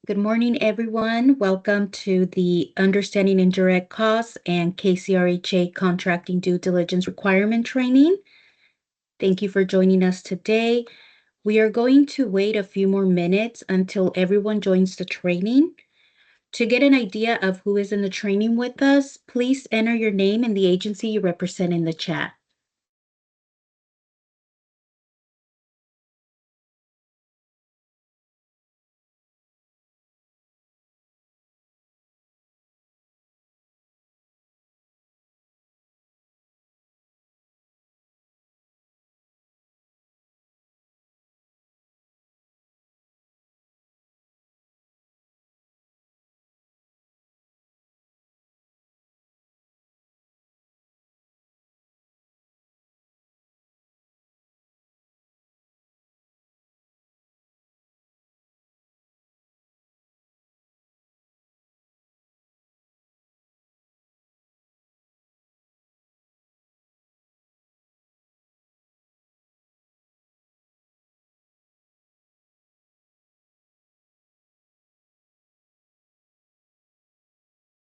Good morning, everyone. Welcome to the Understanding Indirect Costs and KCRHA Contracting Due Diligence Requirement Training. Thank you for joining us today. We are going to wait a few more minutes until everyone joins the training. To get an idea of who is in the training with us, please enter your name and the agency you represent in the chat.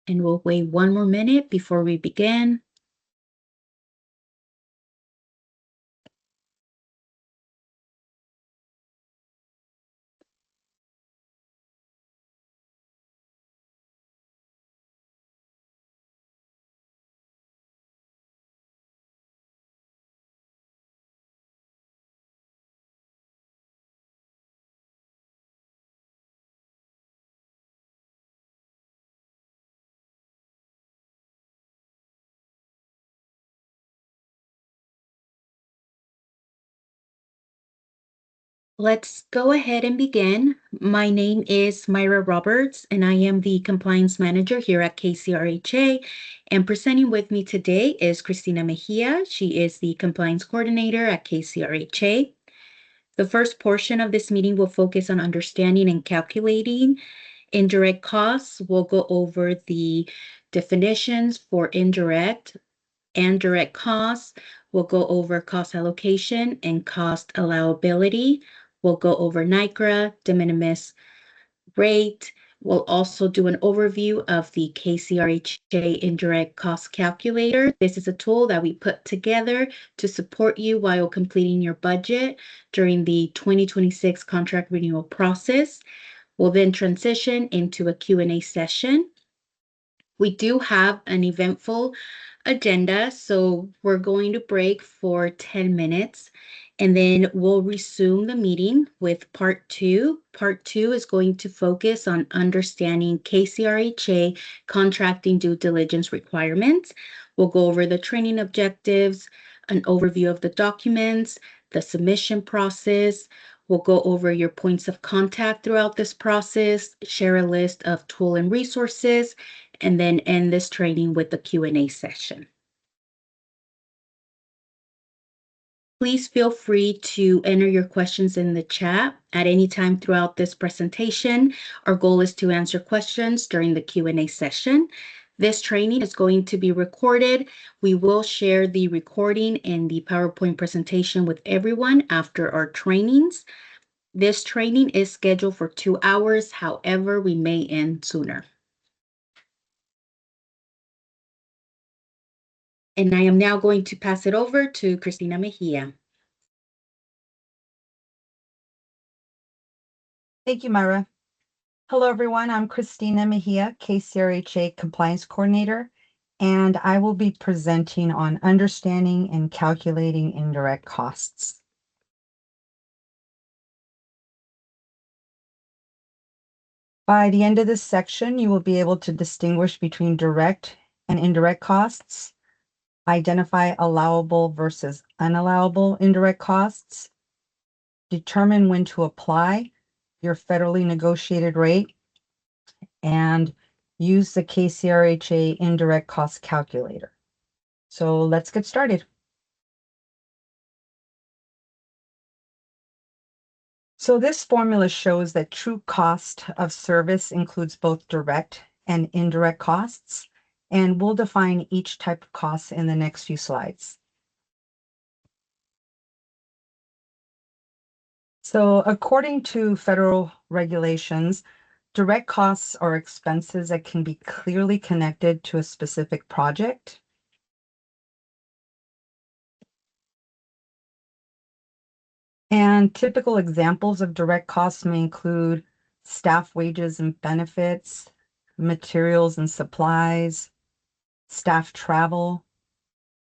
And we'll wait one more minute before we begin. Let's go ahead and begin. My name is Myra Roberts, and I am the Compliance Manager here at KCRHA. And presenting with me today is Cristina Mejia. She is the Compliance Coordinator at KCRHA. The first portion of this meeting will focus on understanding and calculating indirect costs. We'll go over the definitions for indirect and direct costs. We'll go over cost allocation and cost allowability. We'll go over NICRA, de minimis rate. We'll also do an overview of the KCRHA Indirect Cost Calculator. This is a tool that we put together to support you while completing your budget during the 2026 contract renewal process. We'll then transition into a Q&A session. We do have an eventful agenda, so we're going to break for 10 minutes and then we'll resume the meeting with part two. Part two is going to focus on understanding KCRHA contracting due diligence requirements. We'll go over the training objectives, an overview of the documents, the submission process. We'll go over your points of contact throughout this process, share a list of tool and resources, and then end this training with the Q&A session. Please feel free to enter your questions in the chat at any time throughout this presentation. Our goal is to answer questions during the Q&A session. This training is going to be recorded. We will share the recording and the PowerPoint presentation with everyone after our trainings. This training is scheduled for 2 hours. However, we may end sooner. And I am now going to pass it over to Cristina Mejia. Thank you, Myra. Hello, everyone. I'm Cristina Mejia, KCRHA Compliance Coordinator, and I will be presenting on understanding and calculating indirect costs. By the end of this section, you will be able to distinguish between direct and indirect costs, identify allowable versus unallowable indirect costs, determine when to apply your federally negotiated rate, and use the KCRHA Indirect Cost Calculator. So let's get started. So this formula shows that true cost of service includes both direct and indirect costs, and we'll define each type of cost in the next few slides. So according to federal regulations, Direct costs are expenses that can be clearly connected to a specific project. And typical examples of direct costs may include staff wages and benefits, materials and supplies, staff travel,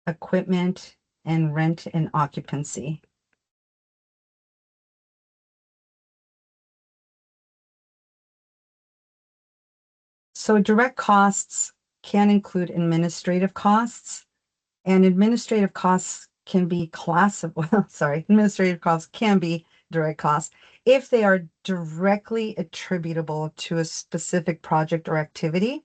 equipment, and rent and occupancy. So direct costs can include administrative costs, and administrative costs can be administrative costs can be direct costs if they are directly attributable to a specific project or activity.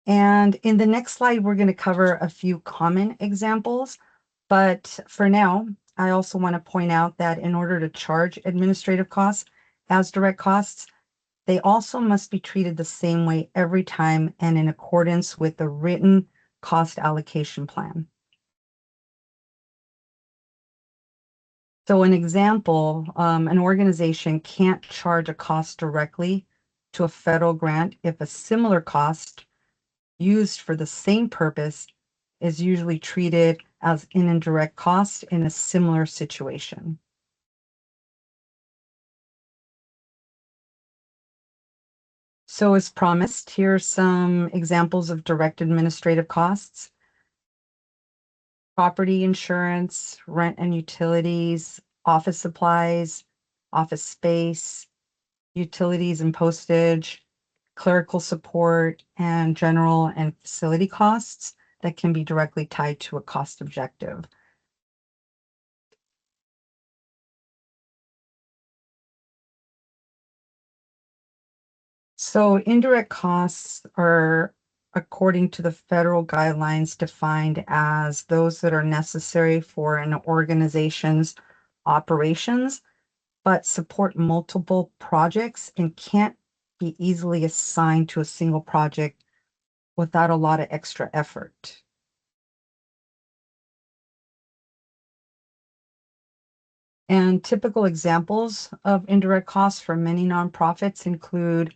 And in the next slide, we're going to cover a few common examples. But for now, I also want to point out that in order to charge administrative costs as direct costs, they also must be treated the same way every time and in accordance with the written cost allocation plan. So an example, an organization can't charge a cost directly to a federal grant if a similar cost used for the same purpose is usually treated as an indirect cost in a similar situation. So as promised, here are some examples of direct administrative costs. Property insurance, rent and utilities, office supplies, office space, utilities and postage, clerical support, and general and facility costs that can be directly tied to a cost objective. So indirect costs are, according to the federal guidelines, defined as those that are necessary for an organization's operations, but support multiple projects and can't be easily assigned to a single project without a lot of extra effort. And typical examples of indirect costs for many nonprofits include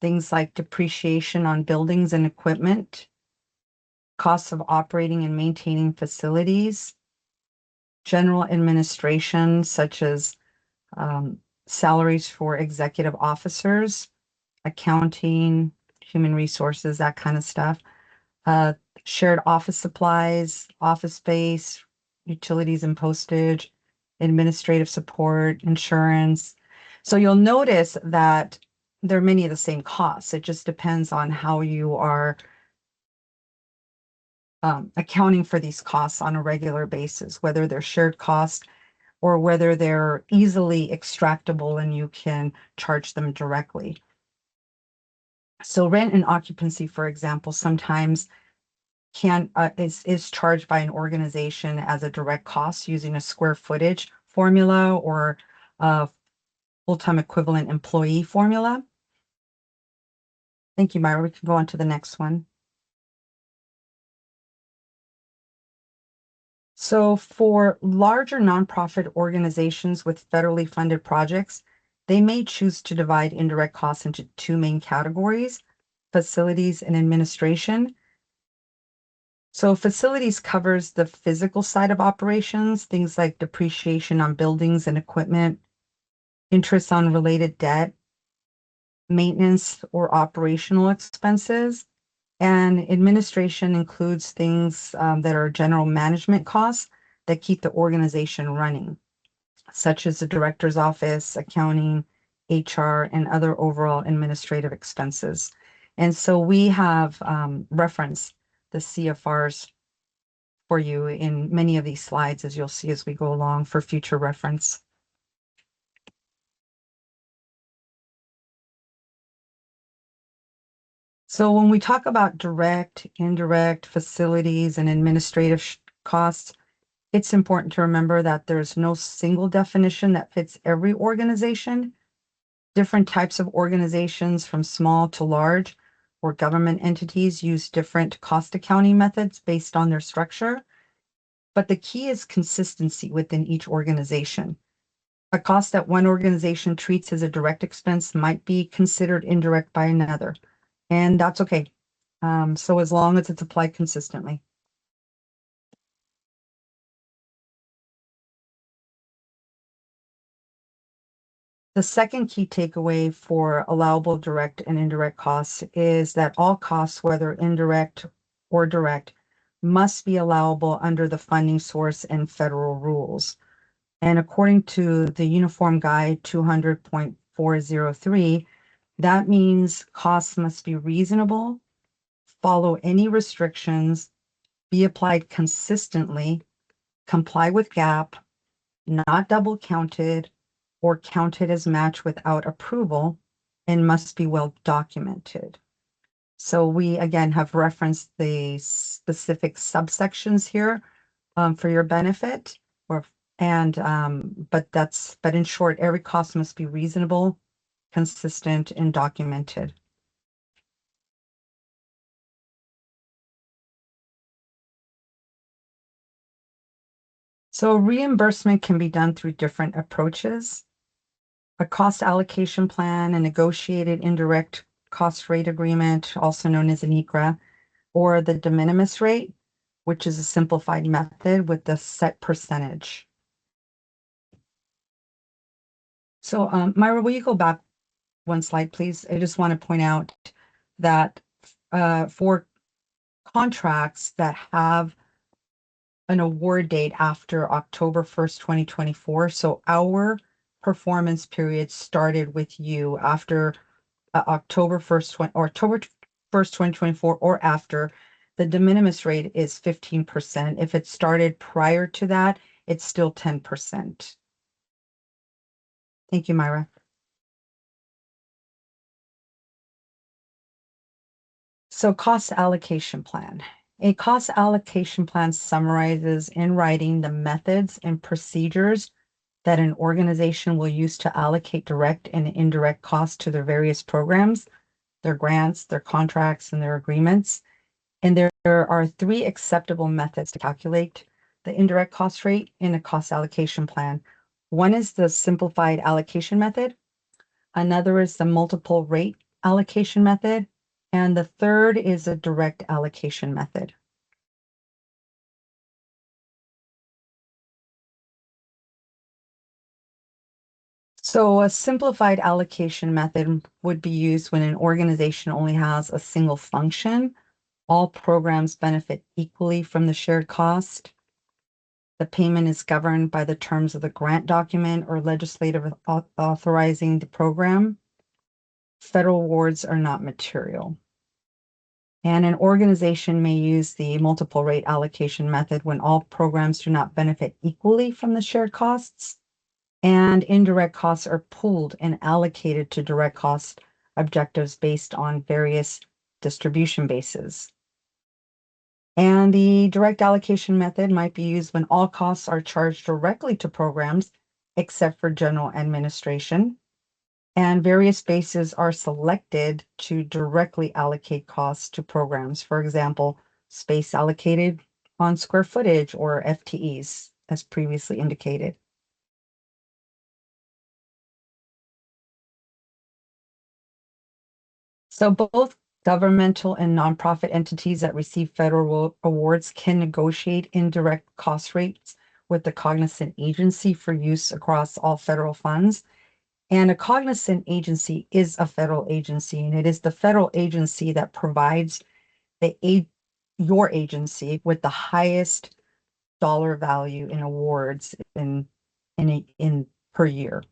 things like depreciation on buildings and equipment, costs of operating and maintaining facilities, general administration, such as salaries for executive officers, accounting, human resources, that kind of stuff, uh, shared office supplies, office space, utilities and postage, administrative support, insurance. So you'll notice that there are many of the same costs. It just depends on how you are accounting for these costs on a regular basis, whether they're shared costs or whether they're easily extractable and you can charge them directly. So rent and occupancy, for example, sometimes is charged by an organization as a direct cost using a square footage formula or a full-time equivalent employee formula. Thank you, Myra. We can go on to the next one. So for larger nonprofit organizations with federally funded projects, they may choose to divide indirect costs into two main categories: facilities and administration. So facilities covers the physical side of operations, things like depreciation on buildings and equipment, interest on related debt, maintenance or operational expenses. And administration includes things that are general management costs that keep the organization running, such as the director's office, accounting, HR, and other overall administrative expenses. And so we have referenced the CFRs for you in many of these slides, as you'll see as we go along for future reference. So when we talk about direct, indirect, facilities, and administrative costs, it's important to remember that there's no single definition that fits every organization. Different types of organizations, from small to large, or government entities, use different cost accounting methods based on their structure. But the key is consistency within each organization. A cost that one organization treats as a direct expense might be considered indirect by another, and that's okay. So as long as it's applied consistently. The second key takeaway for allowable direct and indirect costs is that all costs, whether indirect or direct, must be allowable under the funding source and federal rules. And according to the Uniform Guide 200.403, that means costs must be reasonable, follow any restrictions, be applied consistently, comply with GAAP, not double counted, or counted as match without approval, and must be well documented. So we again have referenced the specific subsections here for your benefit, or but in short, every cost must be reasonable, consistent, and documented. So reimbursement can be done through different approaches. A cost allocation plan, a negotiated indirect cost rate agreement, also known as an ICRA, or the de minimis rate, which is a simplified method with the set percentage. So, Myra, will you go back one slide, please? I just want to point out that for contracts that have an award date after October 1st, 2024, so our performance period started with you after October 1st, or October 1st, 2024, or after, the de minimis rate is 15%. If it started prior to that, it's still 10%. Thank you, Myra. So cost allocation plan. A cost allocation plan summarizes in writing the methods and procedures that an organization will use to allocate direct and indirect costs to their various programs, their grants, their contracts, and their agreements. And there are three acceptable methods to calculate the indirect cost rate in a cost allocation plan. One is the simplified allocation method. Another is the multiple rate allocation method. And the third is a direct allocation method. So a simplified allocation method would be used when an organization only has a single function. All programs benefit equally from the shared cost. The payment is governed by the terms of the grant document or legislative authorizing the program. Federal awards are not material. And an organization may use the multiple rate allocation method when all programs do not benefit equally from the shared costs, and indirect costs are pooled and allocated to direct cost objectives based on various distribution bases. And the direct allocation method might be used when all costs are charged directly to programs, except for general administration. And various bases are selected to directly allocate costs to programs. For example, space allocated on square footage or FTEs, as previously indicated. So both governmental and nonprofit entities that receive federal awards can negotiate indirect cost rates with the cognizant agency for use across all federal funds. And a cognizant agency is a federal agency, and it is the federal agency that provides your agency with the highest dollar value in awards in per year.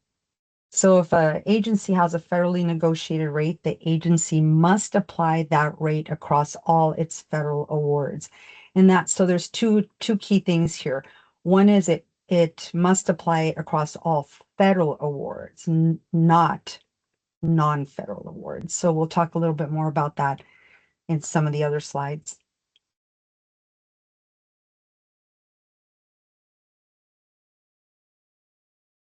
So if an agency has a federally negotiated rate, the agency must apply that rate across all its federal awards. And so there's two key things here. One is it must apply across all federal awards, not non-federal awards. So we'll talk a little bit more about that in some of the other slides.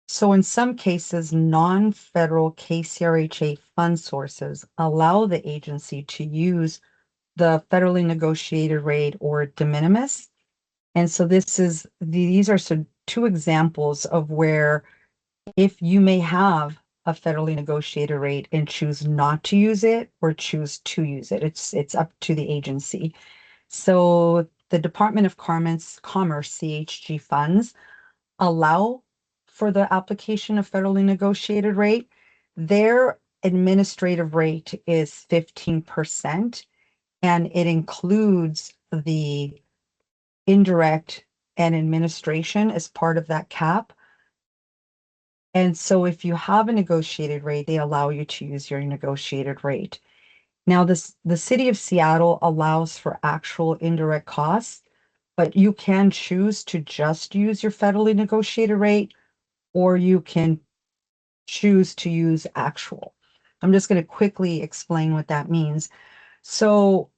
So in some cases, non-federal KCRHA fund sources allow the agency to use the federally negotiated rate or de minimis. And so these are two examples of where if you may have a federally negotiated rate and choose not to use it or choose to use it. It's up to the agency. So the Department of Commerce, CHG funds allow for the application of federally negotiated rate. Their administrative rate is 15%, and it includes the indirect and administration as part of that cap. And so if you have a negotiated rate, they allow you to use your negotiated rate. Now, the city of Seattle allows for actual indirect costs, but you can choose to just use your federally negotiated rate, or you can choose to use actual. I'm just going to quickly explain what that means. So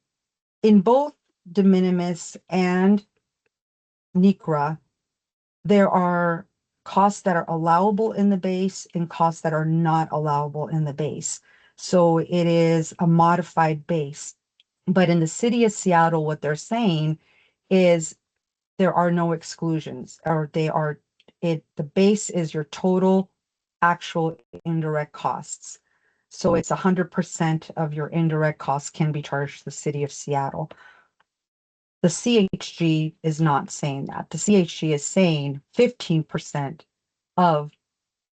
in both de minimis and NICRA, there are costs that are allowable in the base and costs that are not allowable in the base. So it is a modified base. But in the city of Seattle, what they're saying is there are no exclusions, or the base is your total actual indirect costs. So it's 100% of your indirect costs can be charged to the city of Seattle. The CHG is not saying that. The CHG is saying 15% of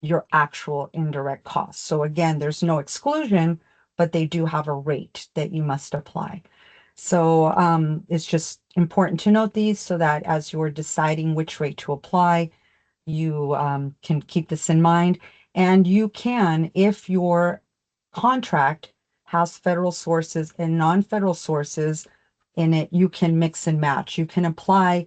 your actual indirect costs. So again, there's no exclusion, but they do have a rate that you must apply. So it's just important to note these so that as you're deciding which rate to apply, you can keep this in mind. And you can, if your contract has federal sources and non-federal sources in it, you can mix and match. You can apply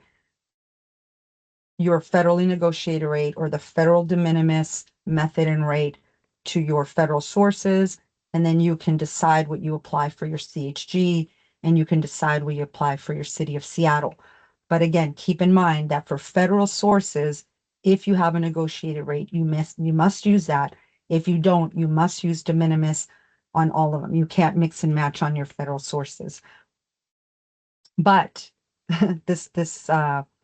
your federally negotiated rate or the federal de minimis method and rate to your federal sources, and then you can decide what you apply for your CHG, and you can decide what you apply for your city of Seattle. But again, keep in mind that for federal sources, if you have a negotiated rate, you must use that. If you don't, you must use de minimis on all of them. You can't mix and match on your federal sources. But this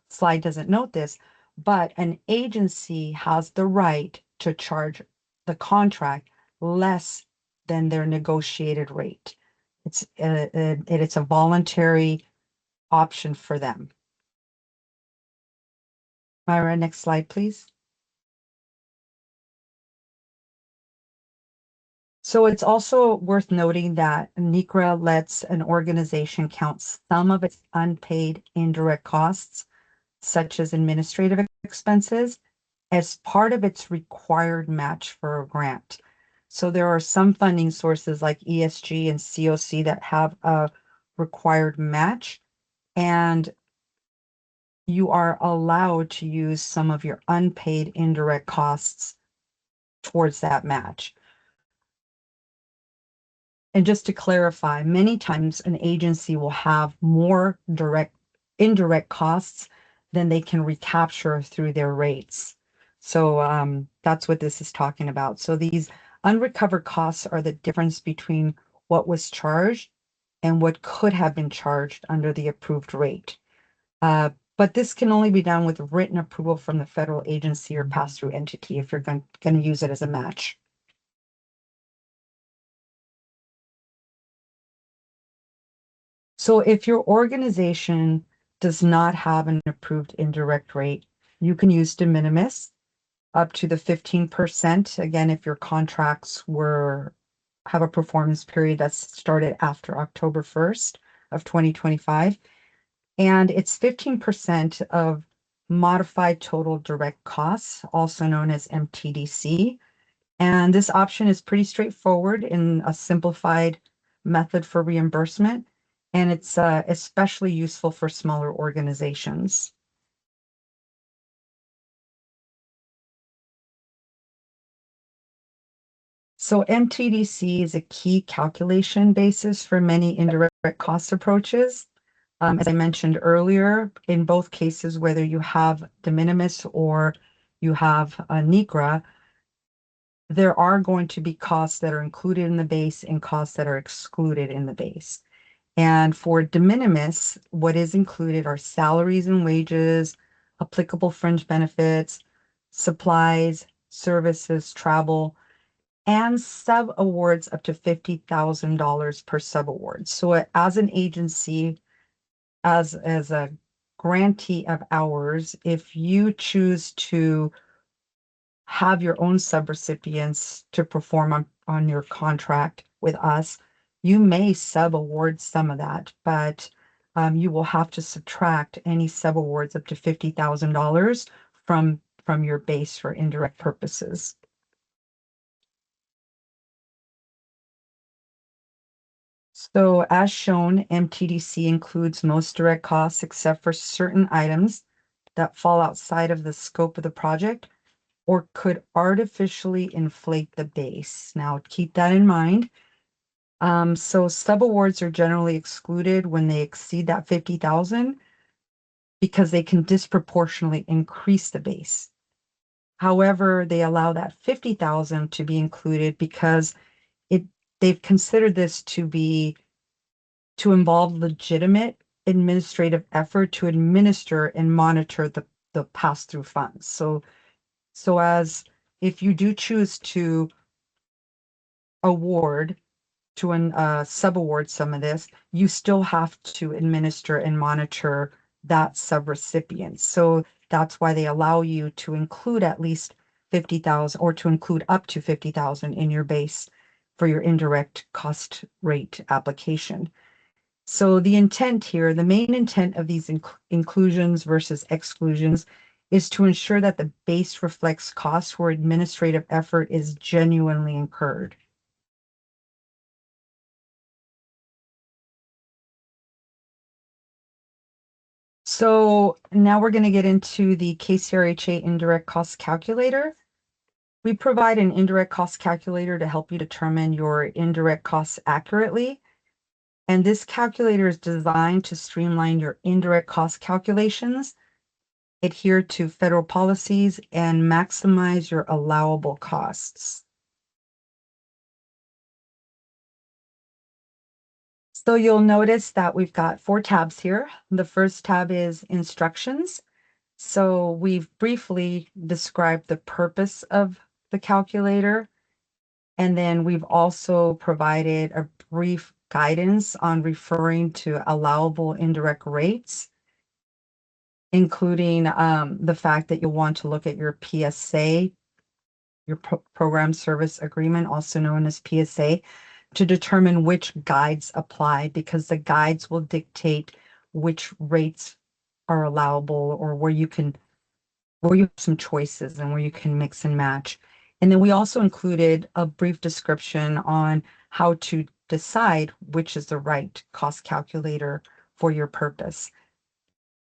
slide doesn't note this, but an agency has the right to charge the contract less than their negotiated rate. It's a voluntary option for them. Myra, next slide, please. So it's also worth noting that NICRA lets an organization count some of its unpaid indirect costs, such as administrative expenses, as part of its required match for a grant. So there are some funding sources like ESG and COC that have a required match, and you are allowed to use some of your unpaid indirect costs towards that match. And just to clarify, many times an agency will have more indirect costs than they can recapture through their rates. So that's what this is talking about. So these unrecovered costs are the difference between what was charged and what could have been charged under the approved rate. But this can only be done with written approval from the federal agency or pass-through entity if you're going to use it as a match. So if your organization does not have an approved indirect rate, you can use de minimis up to the 15%. Again, if your contracts have a performance period that started after October 1st of 2025. And it's 15% of modified total direct costs, also known as MTDC. And this option is pretty straightforward in a simplified method for reimbursement, and it's especially useful for smaller organizations. So MTDC is a key calculation basis for many indirect cost approaches. As I mentioned earlier, in both cases, whether you have de minimis or you have a NICRA, there are going to be costs that are included in the base and costs that are excluded in the base. And for de minimis, what is included are salaries and wages, applicable fringe benefits, supplies, services, travel, and sub-awards up to $50,000 per sub-award. So as an agency, as a grantee of ours, if you choose to have your own subrecipients to perform on your contract with us, you may sub-award some of that, but you will have to subtract any sub-awards up to $50,000 from your base for indirect purposes. So as shown, MTDC includes most direct costs except for certain items that fall outside of the scope of the project or could artificially inflate the base. Now, keep that in mind. So subawards are generally excluded when they exceed that 50,000 because they can disproportionately increase the base. However, they allow that 50,000 to be included because they've considered this to involve legitimate administrative effort to administer and monitor the pass-through funds. So as if you do choose to award to an subaward some of this, you still have to administer and monitor that subrecipient. So that's why they allow you to include at least 50,000 or to include up to 50,000 in your base for your indirect cost rate application. So the intent here, the main intent of these inclusions versus exclusions is to ensure that the base reflects costs where administrative effort is genuinely incurred. So now we're going to get into the KCRHA indirect cost calculator. We provide an indirect cost calculator to help you determine your indirect costs accurately. And this calculator is designed to streamline your indirect cost calculations, adhere to federal policies, and maximize your allowable costs. So you'll notice that we've got 4 tabs here. The first tab is instructions. So we've briefly described the purpose of the calculator, and then we've also provided a brief guidance on referring to allowable indirect rates, including the fact that you'll want to look at your PSA, your Program Service Agreement, also known as PSA, to determine which guides apply, because the guides will dictate which rates are allowable or where you have some choices and where you can mix and match. And then we also included a brief description on how to decide which is the right cost calculator for your purpose.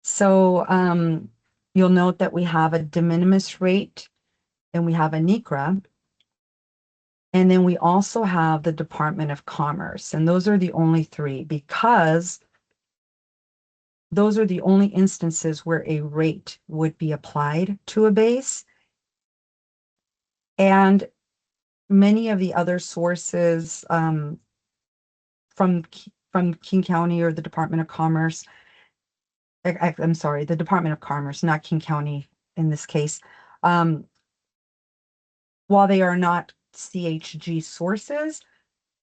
So you'll note that we have a de minimis rate and we have a NICRA. And then we also have the Department of Commerce. And those are the only 3 because those are the only instances where a rate would be applied to a base. And many of the other sources from King County or the Department of Commerce, I'm sorry, the Department of Commerce, not King County in this case, while they are not CHG sources,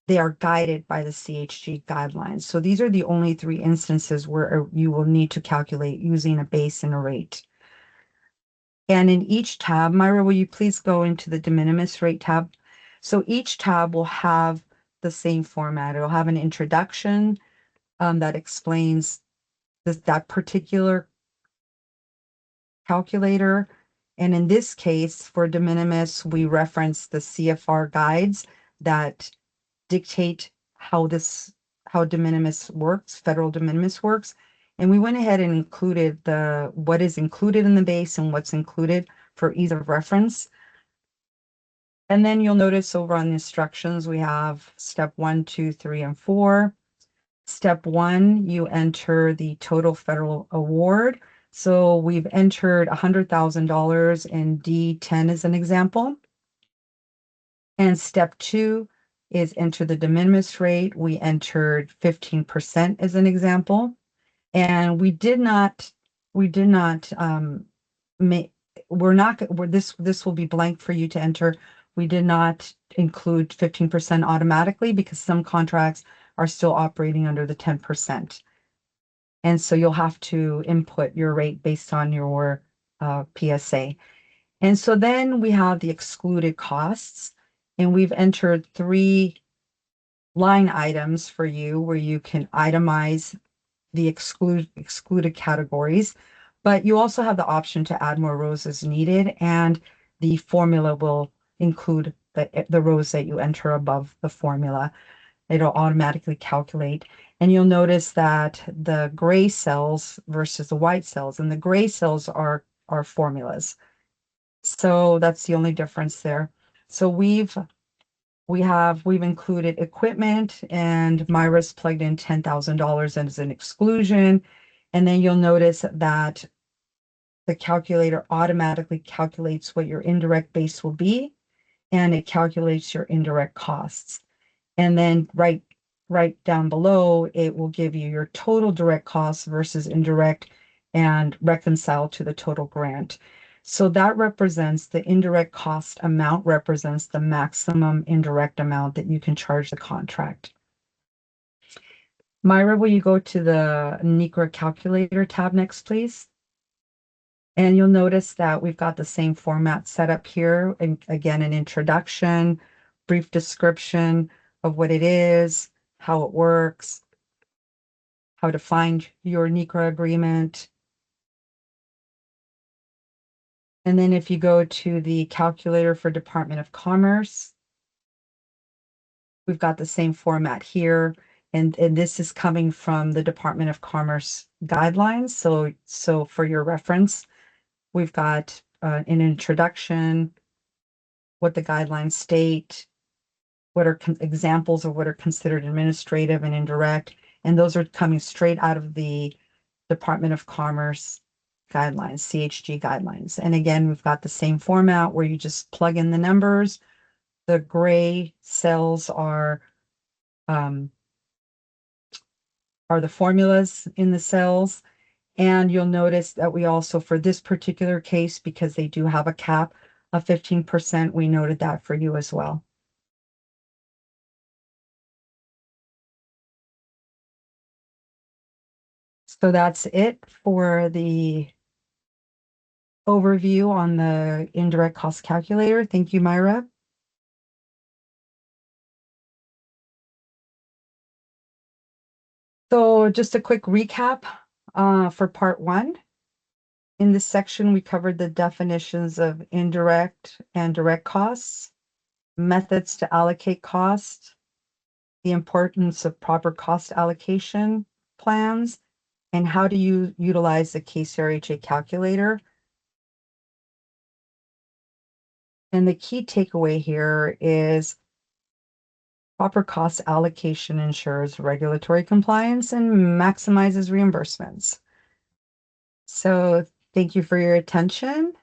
they are guided by the CHG guidelines. So these are the only 3 instances where you will need to calculate using a base and a rate. And in each tab, Myra, will you please go into the de minimis rate tab? So each tab will have the same format. It'll have an introduction that explains that particular calculator. And in this case, for de minimis, we reference the CFR guides that dictate how de minimis works, federal de minimis works. And we went ahead and included what is included in the base and what's included for ease of reference. And then you'll notice over on the instructions, we have step 1, 2, 3, and 4. Step 1, you enter the total federal award. So we've entered $100,000 in D10 as an example. And step 2 is enter the de minimis rate. We entered 15% as an example. And we did not we're not, this will be blank for you to enter. We did not include 15% automatically because some contracts are still operating under the 10%. And so you'll have to input your rate based on your PSA. And so then we have the excluded costs, and we've entered 3 line items for you where you can itemize the excluded categories, but you also have the option to add more rows as needed, and the formula will include the rows that you enter above the formula. It'll automatically calculate. And you'll notice that the gray cells versus the white cells, and the gray cells are formulas. So that's the only difference there. So we've included equipment, and Myra's plugged in $10,000 as an exclusion. And then you'll notice that the calculator automatically calculates what your indirect base will be, and it calculates your indirect costs. And then right down below, it will give you your total direct costs versus indirect and reconcile to the total grant. So that represents the indirect cost amount, represents the maximum indirect amount that you can charge the contract. Myra, will you go to the NCRA calculator tab next, please? And you'll notice that we've got the same format set up here. And again, an introduction, brief description of what it is, how it works, how to find your NCRA agreement. And then if you go to the calculator for Department of Commerce, we've got the same format here. And this is coming from the Department of Commerce guidelines. So for your reference, we've got an introduction, what the guidelines state, what are examples of what are considered administrative and indirect. And those are coming straight out of the Department of Commerce guidelines, CHG guidelines. And again, we've got the same format where you just plug in the numbers. The gray cells are the formulas in the cells. And you'll notice that we also, for this particular case, because they do have a cap of 15%, we noted that for you as well. So that's it for the overview on the indirect cost calculator. Thank you, Myra. So just a quick recap for part 1. In this section, we covered the definitions of indirect and direct costs, methods to allocate cost, the importance of proper cost allocation plans, and how do you utilize the KCRHA calculator. And the key takeaway here is proper cost allocation ensures regulatory compliance and maximizes reimbursements. So thank you for your attention.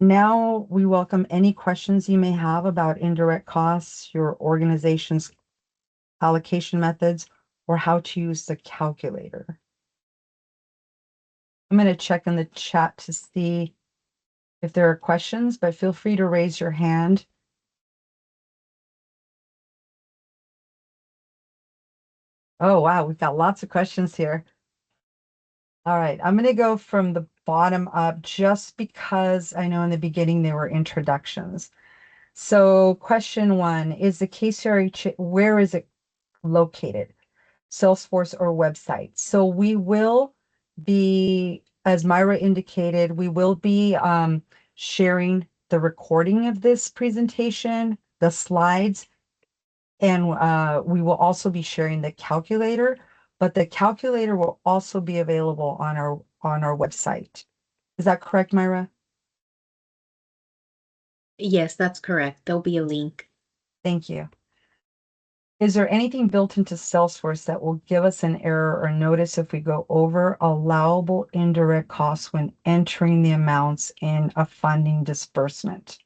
Now we welcome any questions you may have about indirect costs, your organization's allocation methods, or how to use the calculator. I'm going to check in the chat to see if there are questions, but feel free to raise your hand. Oh, wow, we've got lots of questions here. All right, I'm going to go from the bottom up just because I know in the beginning there were introductions. So question 1, is the KCRH, where is it located? Salesforce or website? So we will be, as Myra indicated, we will be sharing the recording of this presentation, the slides, and we will also be sharing the calculator, but the calculator will also be available on our website. Is that correct, Myra? Yes, that's correct. There'll be a link. Thank you. Is there anything built into Salesforce that will give us an error or notice if we go over allowable indirect costs when entering the amounts in a funding disbursement?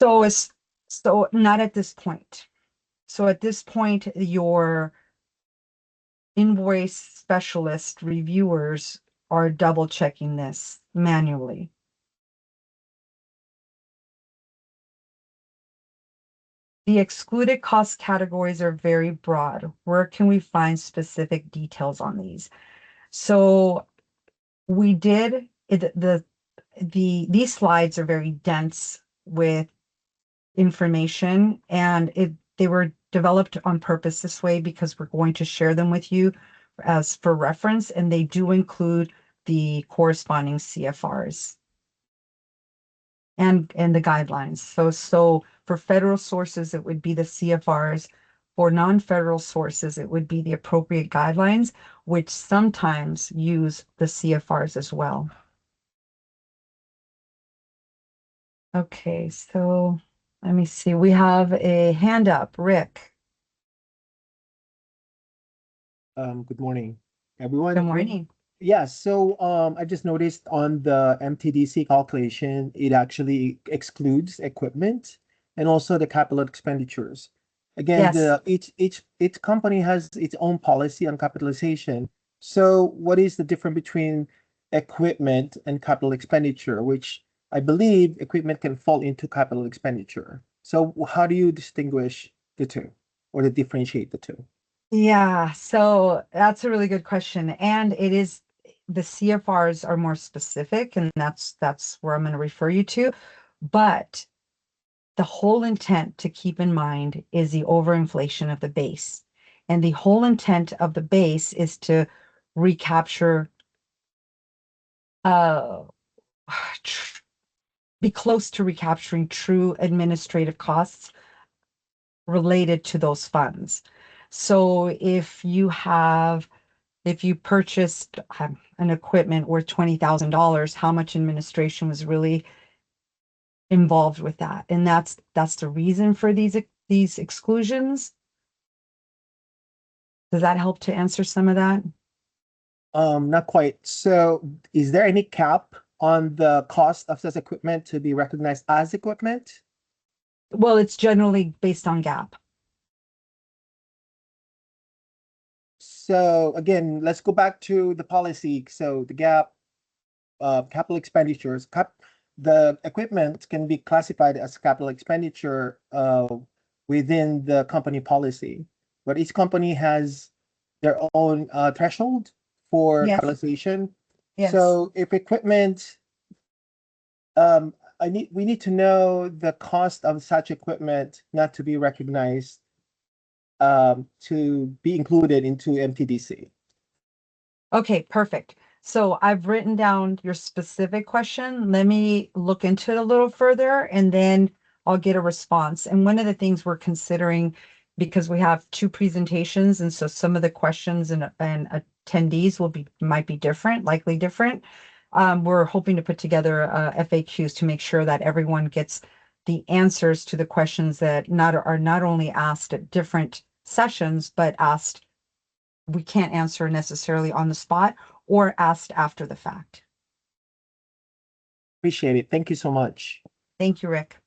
So not at this point. So at this point, your invoice specialist reviewers are double checking this manually. The excluded cost categories are very broad. Where can we find specific details on these? So we did these slides are very dense with information, and they were developed on purpose this way because we're going to share them with you as for reference, and they do include the corresponding CFRs and the guidelines. So for federal sources, it would be the CFRs. For non-federal sources, it would be the appropriate guidelines, which sometimes use the CFRs as well. Okay, so let me see. We have a hand up, Rick. Good morning, everyone. Good morning. Yeah, so I just noticed on the MTDC calculation, it actually excludes equipment and also the capital expenditures. Again, Yes. each company has its own policy on capitalization. So what is the difference between equipment and capital expenditure, which I believe equipment can fall into capital expenditure. So how do you distinguish the two or to differentiate the two? Yeah, so that's a really good question. And it is the CFRs are more specific, and that's where I'm going to refer you to. But the whole intent to keep in mind is the overinflation of the base. And the whole intent of the base is to recapture uh be close to recapturing true administrative costs related to those funds. So if you purchased an equipment worth $20,000, how much administration was really involved with that? And that's the reason for these exclusions. Does that help to answer some of that? Not quite. So is there any cap on the cost of such equipment to be recognized as equipment? Well, it's generally based on GAAP. So again, let's go back to the policy. So the gap, capital expenditures, the equipment can be classified as capital expenditure within the company policy, but each company has their own threshold for Yes, capitalization. yes. So if equipment, we need to know the cost of such equipment not to be recognized to be included into MTDC. Okay, perfect. So I've written down your specific question. Let me look into it a little further and then I'll get a response. And one of the things we're considering, because we have two presentations, and so some of the questions and attendees might be different, likely different. We're hoping to put together FAQs to make sure that everyone gets the answers to the questions that are not only asked at different sessions, but asked we can't answer necessarily on the spot or asked after the fact. Appreciate it. Thank you so much. Thank you, Rick.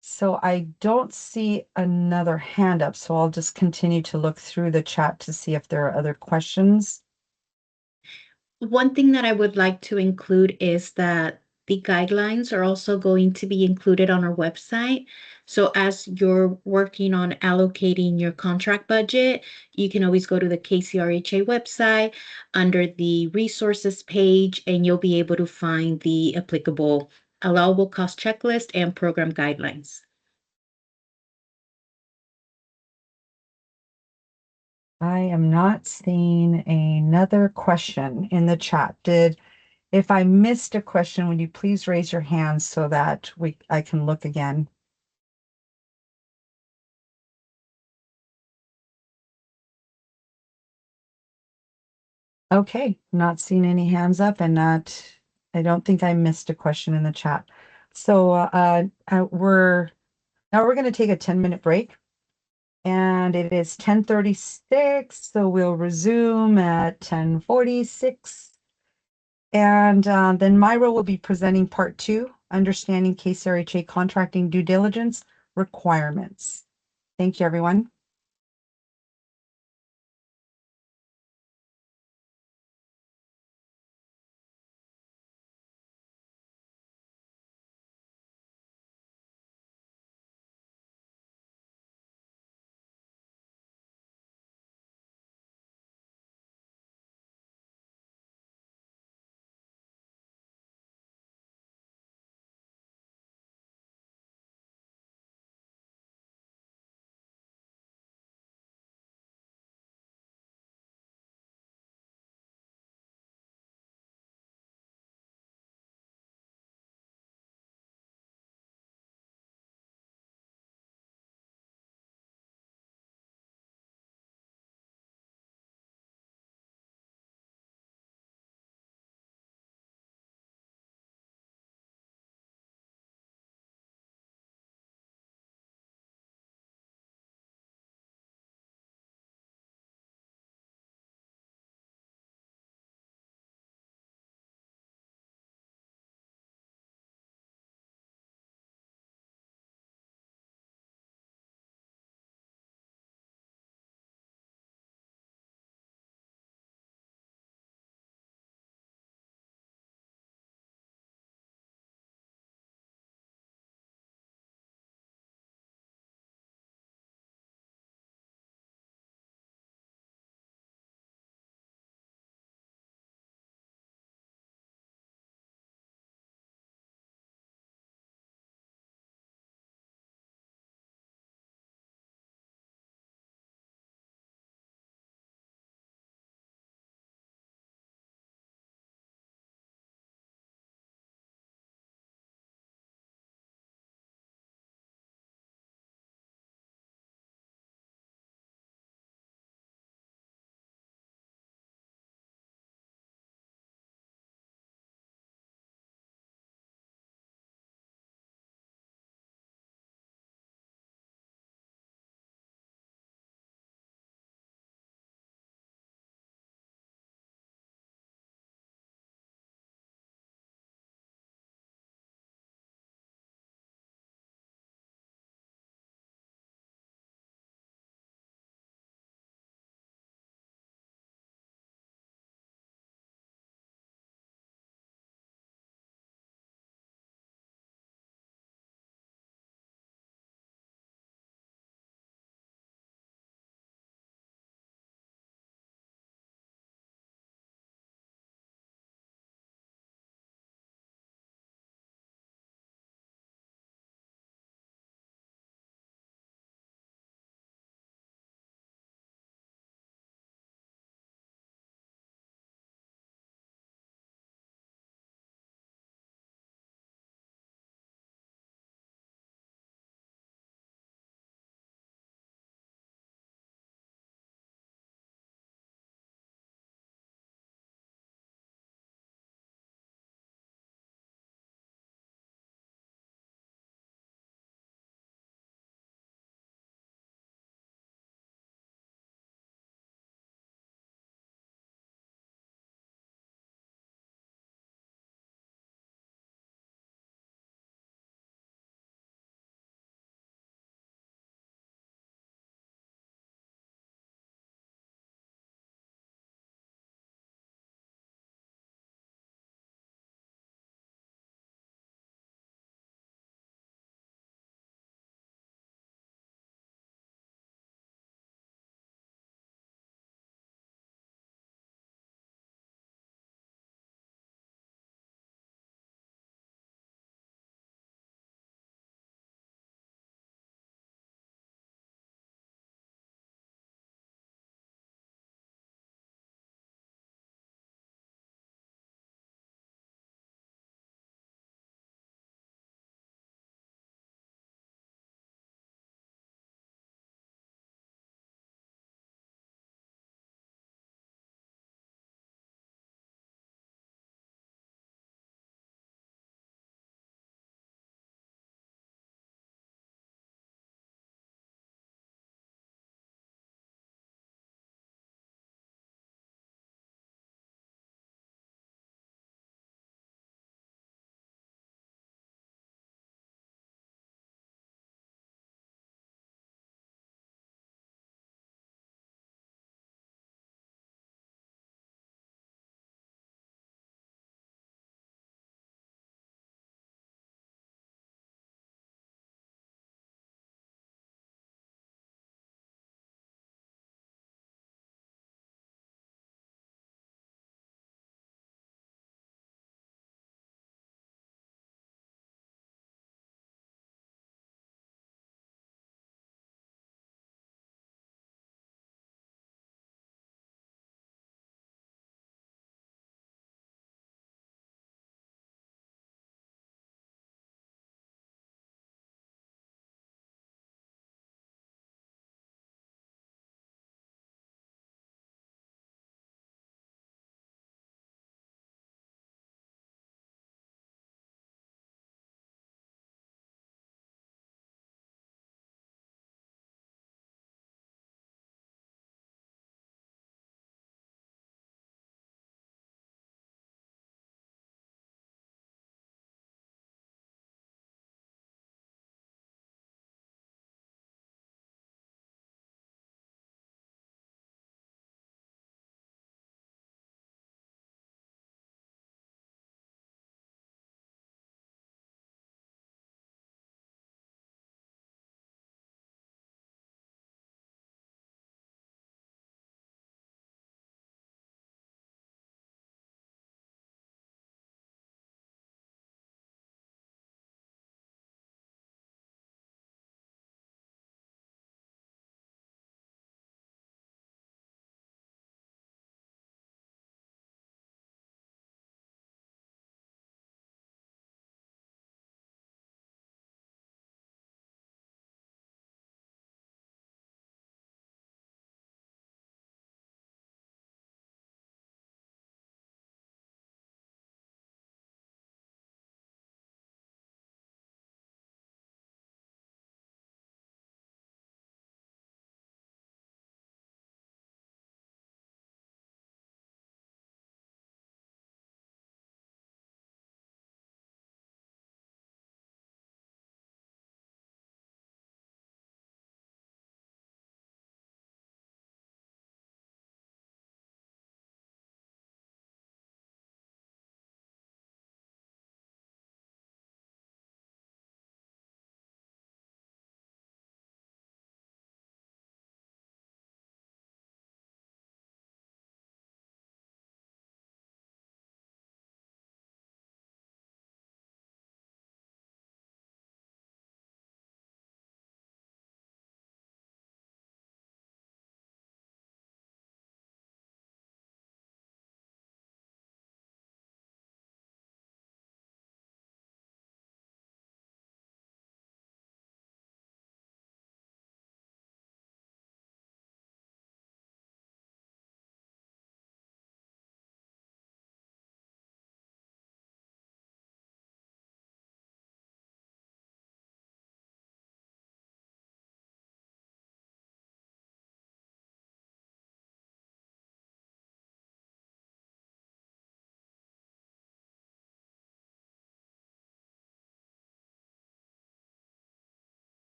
So I don't see another hand up, so I'll just continue to look through the chat to see if there are other questions. One thing that I would like to include is that the guidelines are also going to be included on our website. So as you're working on allocating your contract budget, you can always go to the KCRHA website under the resources page, and you'll be able to find the applicable allowable cost checklist and program guidelines. I am not seeing another question in the chat. If I missed a question, would you please raise your hand so that I can look again? Okay, not seeing any hands up and I don't think I missed a question in the chat. So we're going to take a 10-minute break and it is 10:36, so we'll resume at 10:46. And then Myra will be presenting part 2, Understanding KCRHA Contracting Due Diligence Requirements. Thank you, everyone.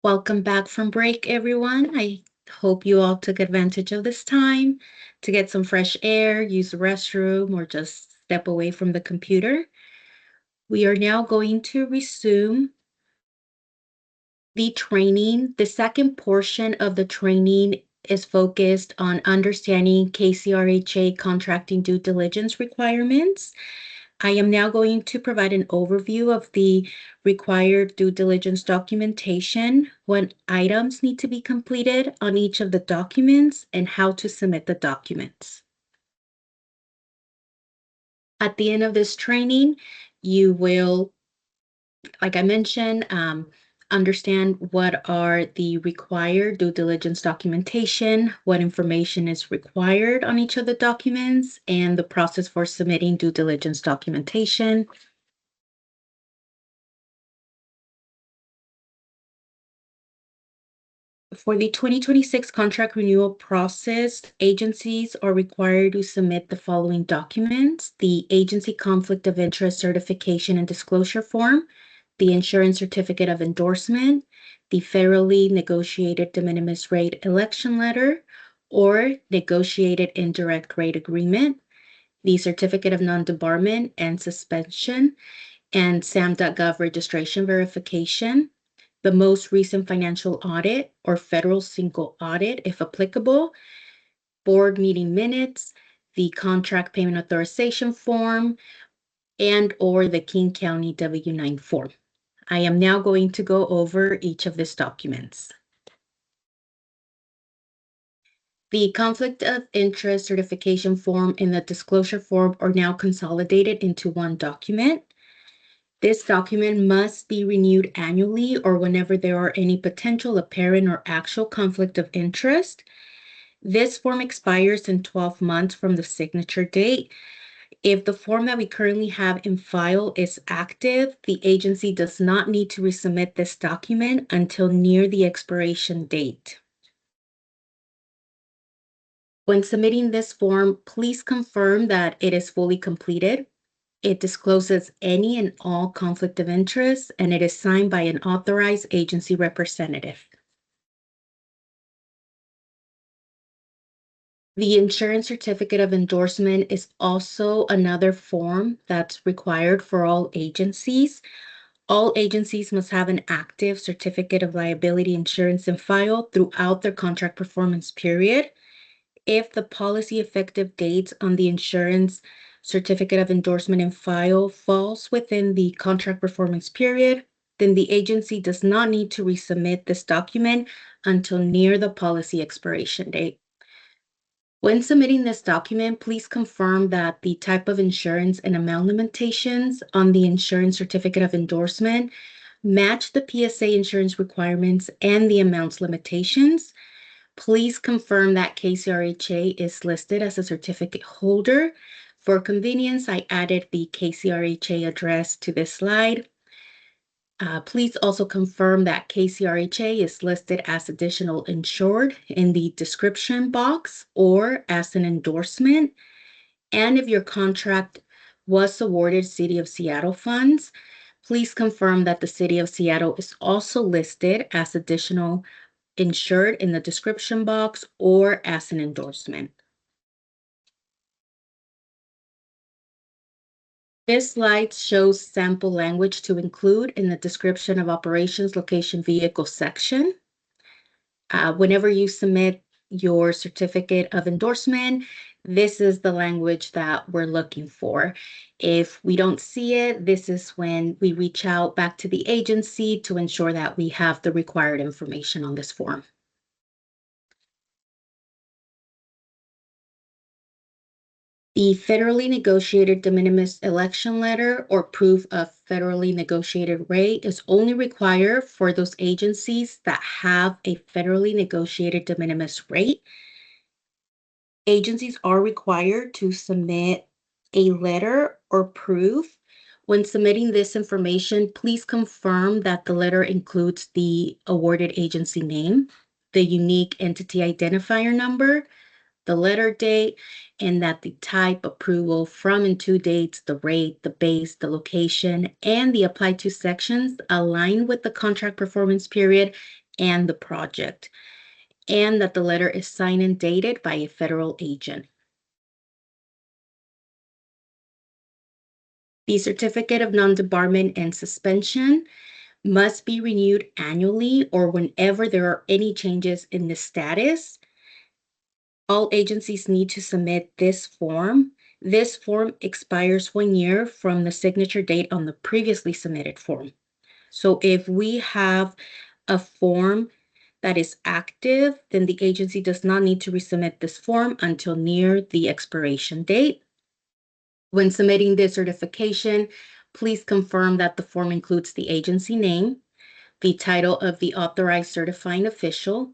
Welcome back from break, everyone. I hope you all took advantage of this time to get some fresh air, use the restroom, or just step away from the computer. We are now going to resume the training. The second portion of the training is focused on understanding KCRHA contracting due diligence requirements. I am now going to provide an overview of the required due diligence documentation, what items need to be completed on each of the documents, and how to submit the documents. At the end of this training, you will, like I mentioned, understand what are the required due diligence documentation, what information is required on each of the documents, and the process for submitting due diligence documentation. For the 2026 contract renewal process, agencies are required to submit the following documents: the agency conflict of interest certification and disclosure form, the insurance certificate of endorsement, the federally negotiated de minimis rate election letter or negotiated indirect rate agreement, the certificate of non-debarment and suspension, and SAM.gov registration verification, the most recent financial audit or federal single audit, if applicable, board meeting minutes, the contract payment authorization form, and or the King County W-9 form. I am now going to go over each of these documents. The conflict of interest certification form and the disclosure form are now consolidated into one document. This document must be renewed annually or whenever there are any potential apparent or actual conflict of interest. This form expires in 12 months from the signature date. If the form that we currently have in file is active, the agency does not need to resubmit this document until near the expiration date. When submitting this form, please confirm that it is fully completed. It discloses any and all conflict of interest, and it is signed by an authorized agency representative. The insurance certificate of endorsement is also another form that's required for all agencies. All agencies must have an active certificate of liability insurance in file throughout their contract performance period. If the policy effective dates on the insurance certificate of endorsement in file falls within the contract performance period, then the agency does not need to resubmit this document until near the policy expiration date. When submitting this document, please confirm that the type of insurance and amount limitations on the insurance certificate of endorsement match the PSA insurance requirements and the amounts limitations. Please confirm that KCRHA is listed as a certificate holder. For convenience, I added the KCRHA address to this slide. Please also confirm that KCRHA is listed as additional insured in the description box or as an endorsement. And if your contract was awarded City of Seattle funds, please confirm that the City of Seattle is also listed as additional insured in the description box or as an endorsement. This slide shows sample language to include in the description of operations location vehicle section. Whenever you submit your certificate of endorsement, this is the language that we're looking for. If we don't see it, this is when we reach out back to the agency to ensure that we have the required information on this form. The federally negotiated de minimis election letter or proof of federally negotiated rate is only required for those agencies that have a federally negotiated de minimis rate. Agencies are required to submit a letter or proof. When submitting this information, please confirm that the letter includes the awarded agency name, the unique entity identifier number, the letter date, and that the type, approval, from and to dates, the rate, the base, the location, and the applied to sections align with the contract performance period and the project, and that the letter is signed and dated by a federal agent. The certificate of non-debarment and suspension must be renewed annually or whenever there are any changes in the status. All agencies need to submit this form. This form expires 1 year from the signature date on the previously submitted form. So if we have a form that is active, then the agency does not need to resubmit this form until near the expiration date. When submitting this certification, please confirm that the form includes the agency name, the title of the authorized certifying official,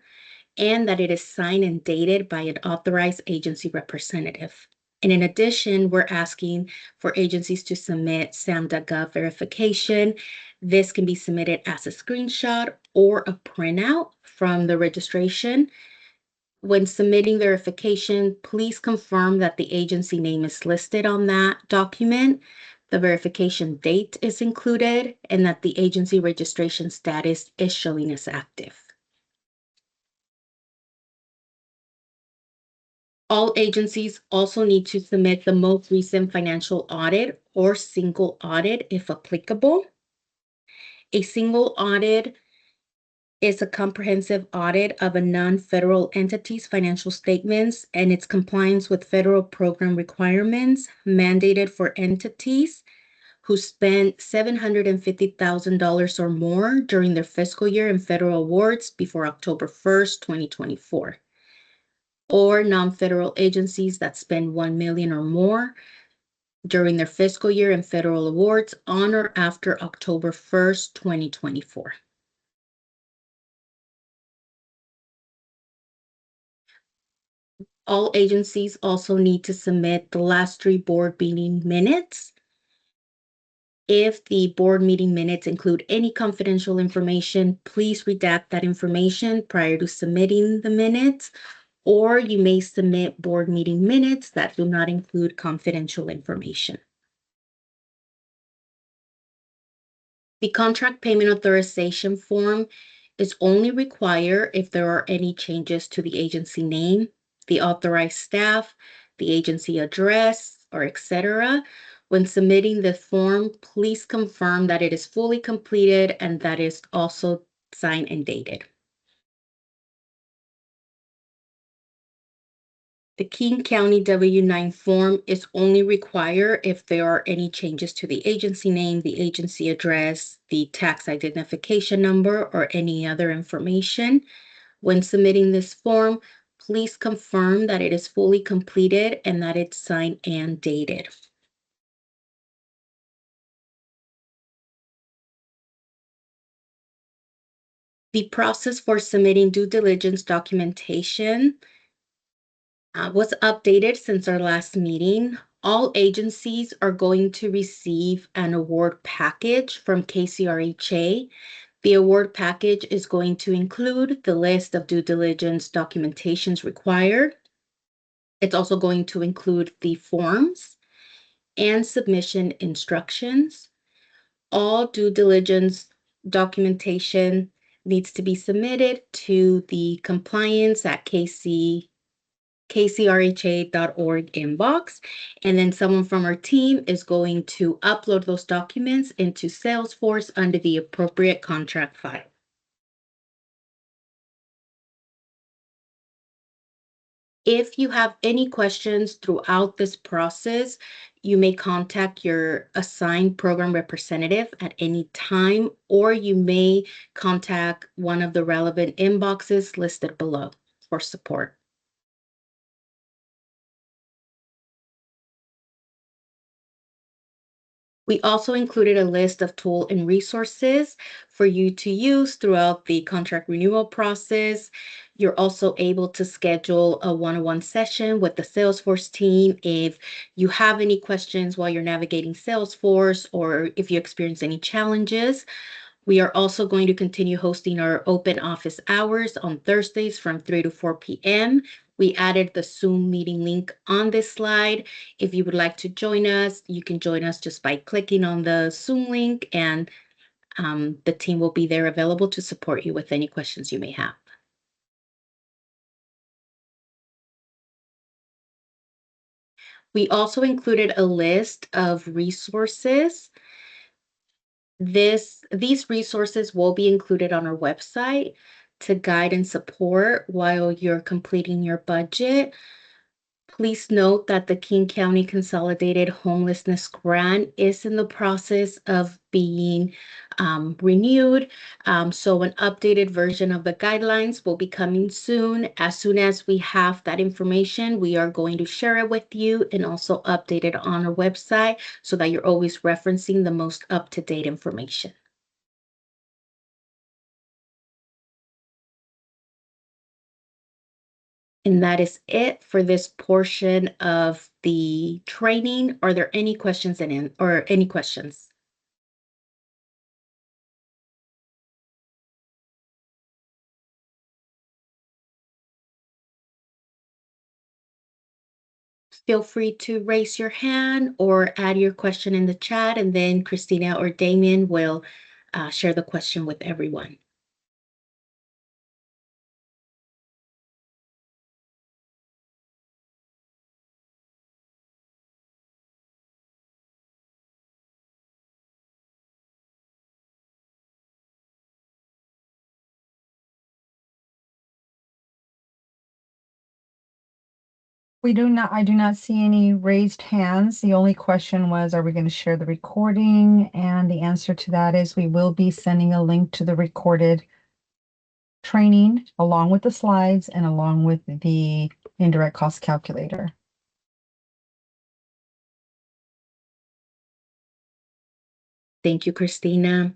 and that it is signed and dated by an authorized agency representative. And in addition, we're asking for agencies to submit SAM.gov verification. This can be submitted as a screenshot or a printout from the registration. When submitting verification, please confirm that the agency name is listed on that document, the verification date is included, and that the agency registration status is showing as active. All agencies also need to submit the most recent financial audit or single audit if applicable. A single audit is a comprehensive audit of a non-federal entity's financial statements and its compliance with federal program requirements mandated for entities who spent $750,000 or more during their fiscal year in federal awards before October 1st, 2024. Or non-federal agencies that spend $1 million or more during their fiscal year in federal awards on or after October 1st, 2024. All agencies also need to submit the last 3 board meeting minutes. If the board meeting minutes include any confidential information, please redact that information prior to submitting the minutes, or you may submit board meeting minutes that do not include confidential information. The contract payment authorization form is only required if there are any changes to the agency name, the authorized staff, the agency address, or etc. When submitting the form, please confirm that it is fully completed and that it is also signed and dated. The King County W-9 form is only required if there are any changes to the agency name, the agency address, the tax identification number, or any other information. When submitting this form, please confirm that it is fully completed and that it's signed and dated. The process for submitting due diligence documentation was updated since our last meeting. All agencies are going to receive an award package from KCRHA. The award package is going to include the list of due diligence documentations required. It's also going to include the forms and submission instructions. All due diligence documentation needs to be submitted to the compliance@kcrha.org inbox, and then someone from our team is going to upload those documents into Salesforce under the appropriate contract file. If you have any questions throughout this process, you may contact your assigned program representative at any time, or you may contact one of the relevant inboxes listed below for support. We also included a list of tools and resources for you to use throughout the contract renewal process. You're also able to schedule a one-on-one session with the Salesforce team if you have any questions while you're navigating Salesforce or if you experience any challenges. We are also going to continue hosting our open office hours on Thursdays from 3 to 4 p.m. We added the Zoom meeting link on this slide. If you would like to join us, you can join us just by clicking on the Zoom link and The team will be there available to support you with any questions you may have. We also included a list of resources. These resources will be included on our website to guide and support while you're completing your budget. Please note that the King County Consolidated Homelessness Grant is in the process of being renewed. So an updated version of the guidelines will be coming soon. As soon as we have that information, we are going to share it with you and also update it on our website so that you're always referencing the most up-to-date information. And that is it for this portion of the training. Are there any questions or any questions? Feel free to raise your hand or add your question in the chat, and then Christina or Damien will share the question with everyone. I do not see any raised hands. The only question was, are we going to share the recording? And the answer to that is we will be sending a link to the recorded training along with the slides and along with the indirect cost calculator. Thank you, Christina.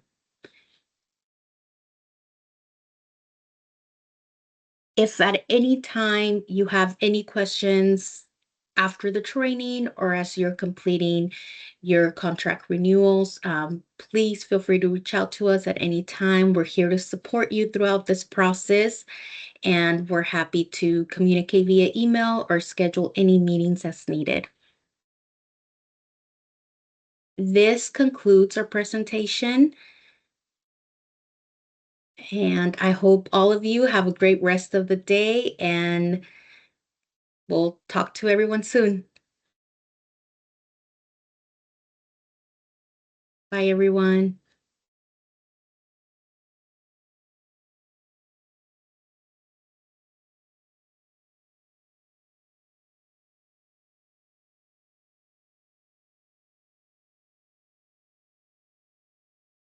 If at any time you have any questions after the training or as you're completing your contract renewals, please feel free to reach out to us at any time. We're here to support you throughout this process, and we're happy to communicate via email or schedule any meetings as needed. This concludes our presentation, and I hope all of you have a great rest of the day, and we'll talk to everyone soon. Bye, everyone.